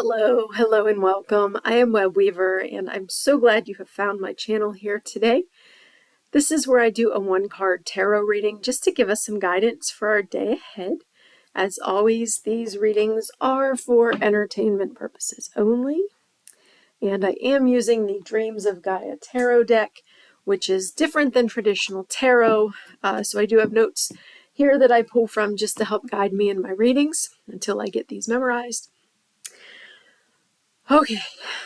Hello and welcome. I am Web Weaver and I'm so glad you have found my channel here today. This is where I do a one-card tarot reading just to give us some guidance for our day ahead. As always, these readings are for entertainment purposes only. And I am using the Dreams of Gaia tarot deck, which is different than traditional tarot. So I do have notes here that I pull from just to help guide me in my readings until I get these memorized. Okay,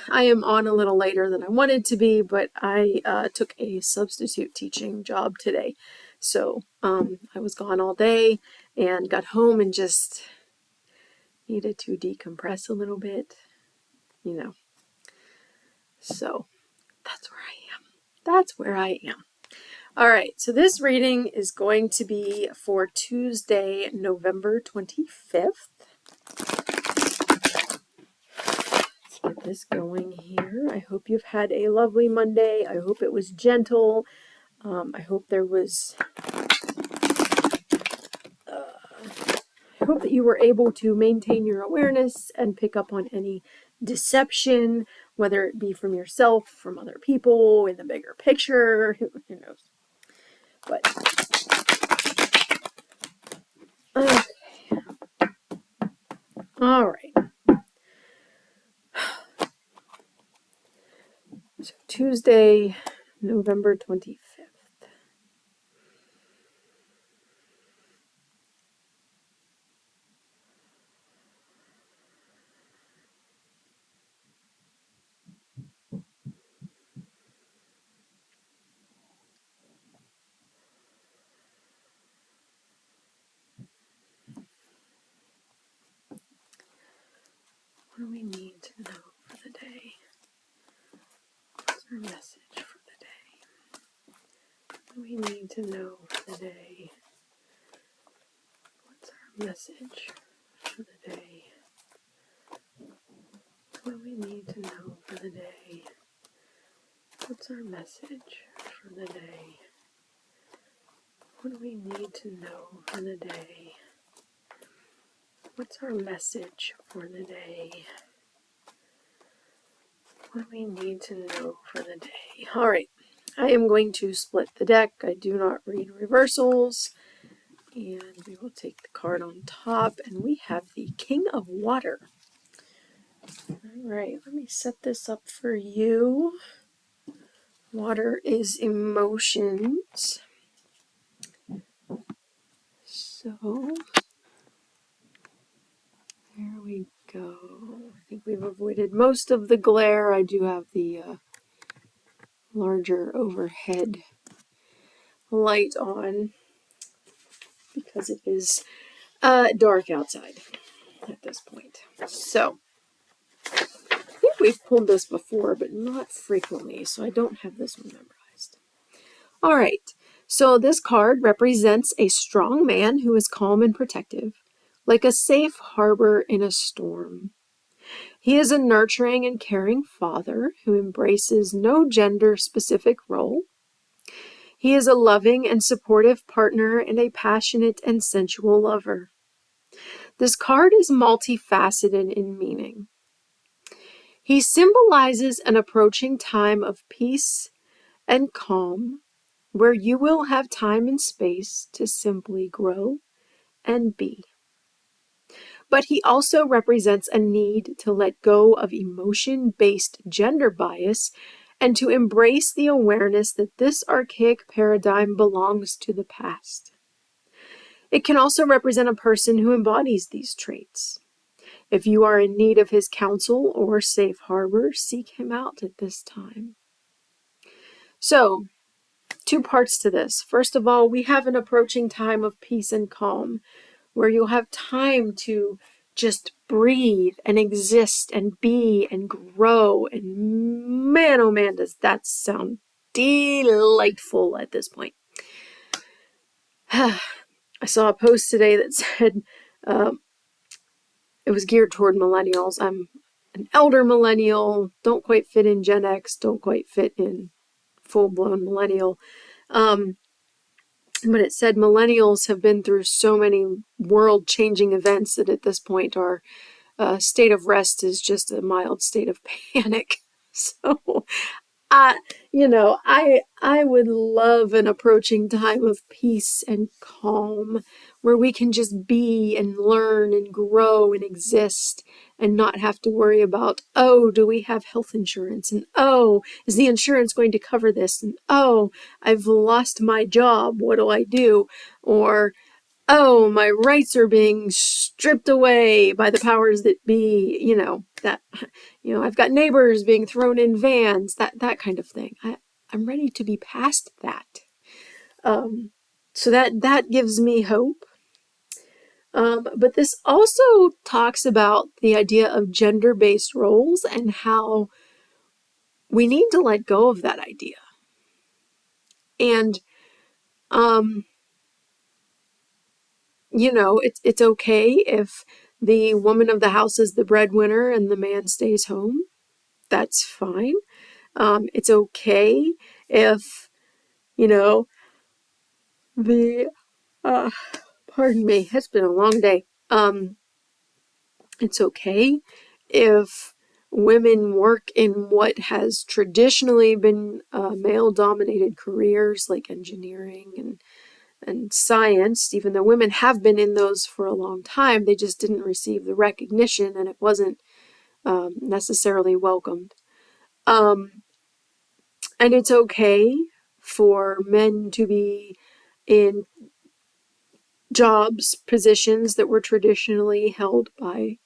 I am on a little later than I wanted to be, but I took a substitute teaching job today. So I was gone all day and got home and just needed to decompress a little bit, you know. So that's where I am. That's where I am. All right, so this reading is going to be for Tuesday, November 25th. Get this going here. I hope you've had a lovely Monday. I hope it was gentle. I hope there was I hope that you were able to maintain your awareness and pick up on any deception, whether it be from yourself, from other people, in the bigger picture, who knows. But okay. All right. So Tuesday, November 25th. What do we need to know for the day? What's our message for the day? What do we need to know for the day? What's our message for the day? What do we need to know for the day? What's our message for the day? What do we need to know for the day? What's our message for the day? What do we need to know for the day? All right, I am going to split the deck. I do not read reversals. And we will take the card on top, and we have the King of Water. All right, let me set this up for you. Water is emotions. So, there we go. I think we've avoided most of the glare. I do have the larger overhead light on because it is dark outside at this point. So, I think we've pulled this before, but not frequently, so I don't have this one memorized. All right, so this card represents a strong man who is calm and protective, like a safe harbor in a storm. He is a nurturing and caring father who embraces no gender-specific role. He is a loving and supportive partner and a passionate and sensual lover. This card is multifaceted in meaning. He symbolizes an approaching time of peace and calm, where you will have time and space to simply grow and be. But he also represents a need to let go of emotion-based gender bias and to embrace the awareness that this archaic paradigm belongs to the past. It can also represent a person who embodies these traits. If you are in need of his counsel or safe harbor, seek him out at this time. So, two parts to this. First of all, we have an approaching time of peace and calm, where you'll have time to just breathe and exist and be and grow. And man, oh man, does that sound delightful at this point. I saw a post today that said it was geared toward millennials. I'm an elder millennial, don't quite fit in Gen X, don't quite fit in full-blown millennial. But it said millennials have been through so many world-changing events that at this point are state of rest is just a mild state of panic. So I would love an approaching time of peace and calm where we can just be and learn and grow and exist and not have to worry about, oh, do we have health insurance? And oh, is the insurance going to cover this? And oh, I've lost my job. What do I do? Or, oh, my rights are being stripped away by the powers that be, I've got neighbors being thrown in vans, that kind of thing. I'm ready to be past that. So that gives me hope. But this also talks about the idea of gender-based roles and how we need to let go of that idea. And, it's okay if the woman of the house is the breadwinner and the man stays home. That's fine. It's okay if, pardon me, it's been a long day. It's okay if women work in what has traditionally been male-dominated careers like engineering and science, even though women have been in those for a long time. They just didn't receive the recognition and it wasn't necessarily welcomed. And it's okay for men to be in jobs, positions that were traditionally held by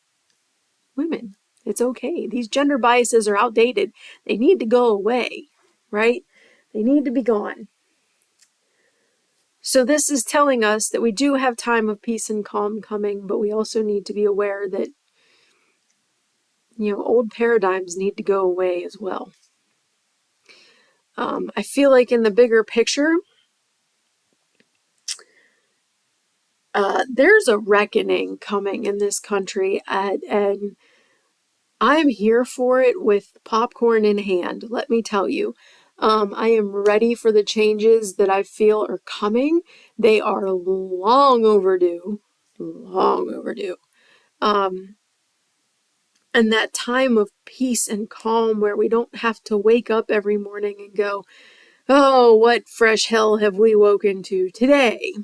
women. It's okay. These gender biases are outdated. They need to go away, right? They need to be gone. So this is telling us that we do have time of peace and calm coming, but we also need to be aware that, old paradigms need to go away as well. I feel like in the bigger picture, there's a reckoning coming in this country, and I'm here for it with popcorn in hand, let me tell you. I am ready for the changes that I feel are coming. They are long overdue. Long overdue. And that time of peace and calm where we don't have to wake up every morning and go, oh, what fresh hell have we woken to today?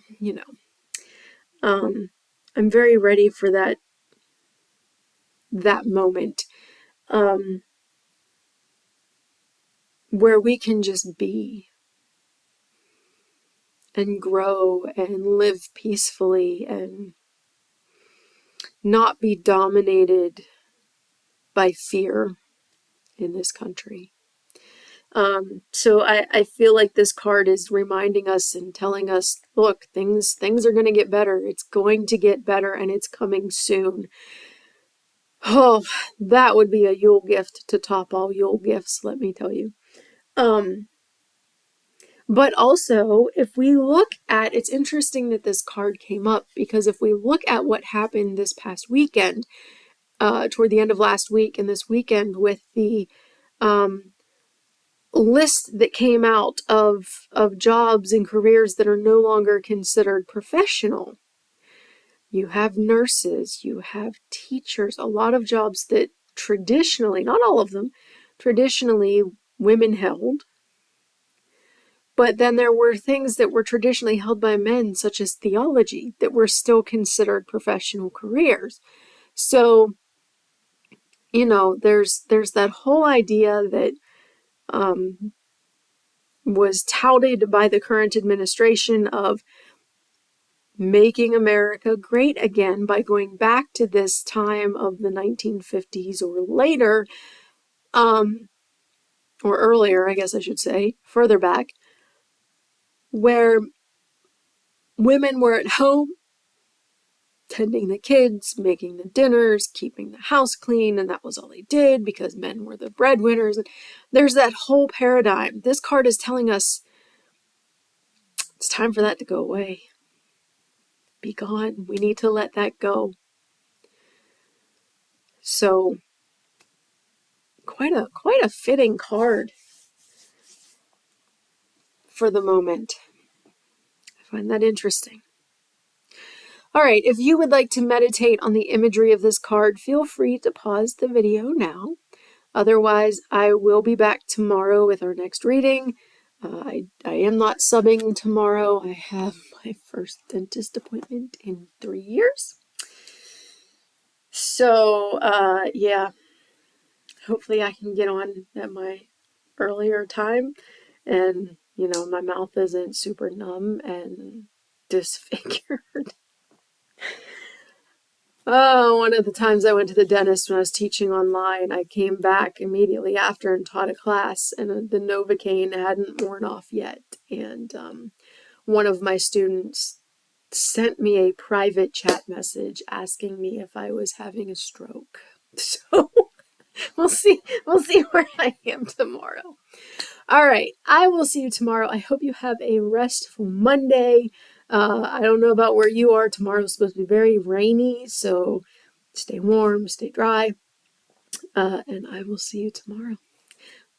I'm very ready for that moment. Where we can just be and grow and live peacefully and not be dominated by fear in this country. So I feel like this card is reminding us and telling us, look, things are going to get better. It's going to get better and it's coming soon. Oh, that would be a Yule gift to top all Yule gifts, let me tell you. But also, if we look at, it's interesting that this card came up, because if we look at what happened this past weekend, toward the end of last week and this weekend, with the list that came out of jobs and careers that are no longer considered professional, you have nurses, you have teachers, a lot of jobs that traditionally, not all of them, traditionally women held. But then there were things that were traditionally held by men, such as theology, that were still considered professional careers. So, there's that whole idea that was touted by the current administration of making America great again by going back to this time of the 1950s or later, or earlier, I guess I should say, further back, where women were at home, tending the kids, making the dinners, keeping the house clean, and that was all they did because men were the breadwinners. And there's that whole paradigm. This card is telling us it's time for that to go away. Be gone. We need to let that go. So, quite a fitting card for the moment. I find that interesting. All right, if you would like to meditate on the imagery of this card, feel free to pause the video now. Otherwise, I will be back tomorrow with our next reading. I am not subbing tomorrow. I have my first dentist appointment in 3 years. So, yeah, hopefully I can get on at my earlier time and, you know, my mouth isn't super numb and disfigured. Oh, one of the times I went to the dentist when I was teaching online, I came back immediately after and taught a class, and the Novocaine hadn't worn off yet. And one of my students sent me a private chat message asking me if I was having a stroke. So we'll see where I am tomorrow. All right, I will see you tomorrow. I hope you have a restful Monday. I don't know about where you are. Tomorrow's supposed to be very rainy, so stay warm, stay dry, and I will see you tomorrow.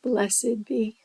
Blessed be.